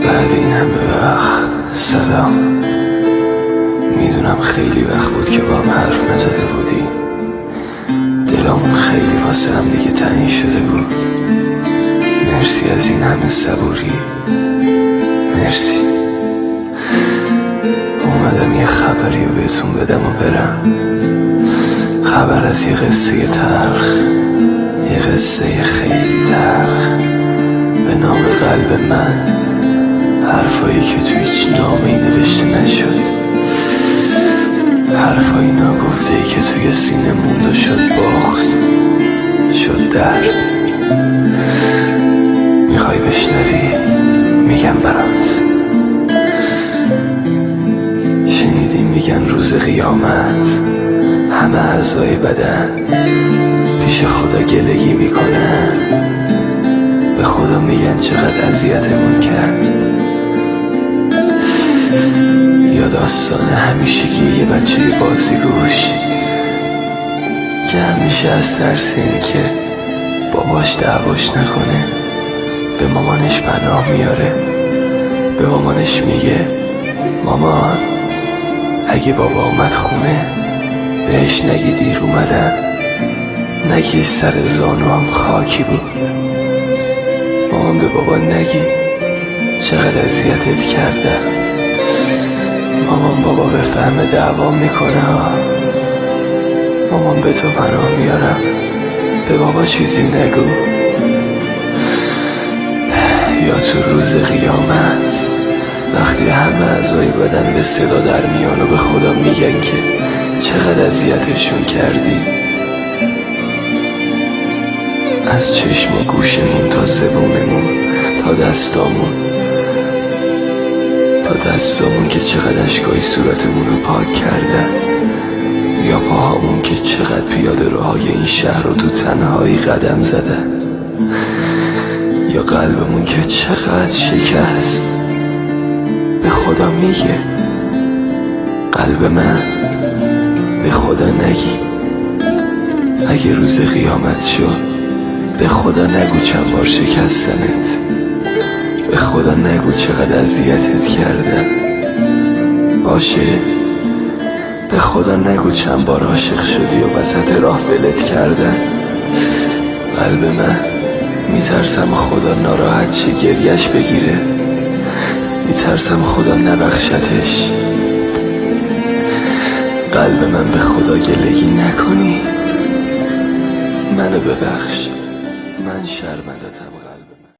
بعد این همه وقت سلام. میدونم خیلی وقت بود که با هم حرف نزده بودی. دلم خیلی واسه هم دیگه تنگ شده بود. مرسی از این همه صبوری، مرسی. اومدم یه خبری رو بهتون بدم و برم. خبر از یه قصه تلخ، یه قصه خیلی تلخ به نام قلب من. حرفایی که تو هیچ نامه‌ای نوشته نشد، حرفایی ناگفته‌ای که توی سینه موند و شد بغض، شد درد. میخوای بشنوی؟ میگم برات. شنیدی میگن روز قیامت همه اعضای بدن پیش خدا گلگی میکنن. به خدا میگن چقدر اذیتمون کرد. یا داستان همیشگی یه بچه بازیگوش که همیشه از ترس این که باباش دعواش نکنه به مامانش پناه میاره. به مامانش میگه مامان اگه بابا اومد خونه بهش نگی دیر اومدم، نگی سر زانوام خاکی بود. مامان به بابا نگی چقدر اذیتت کردم. مامان بابا به فهم دعوام میکنه ها. مامان به تو پناه میارم، به بابا چیزی نگو. یا تو روز قیامت وقتی همه اعضای بدن به صدا در میان و به خدا میگن که چقدر اذیتشون کردی. از چشم و گوشمون تا زبونمون تا دستامون که چقدر اشکای صورتمون رو پاک کردن. یا پاهامون که چقدر پیاده روهای این شهر رو تو تنهایی قدم زدن. یا قلبمون که چقدر شکست. به خدا میگه قلب من به خدا نگی. اگه روز قیامت شد به خدا نگو چند بار شکستنت. به خدا نگو چقدر اذیتت کردم. باشه به خدا نگو چند بار عاشق شدی و وسط راه ولت کردم. قلب من میترسم خدا ناراحت شه گریش بگیره. میترسم خدا نبخشتش. قلب من به خدا گلگی نکنی. منو ببخش، من شرمنده‌تم.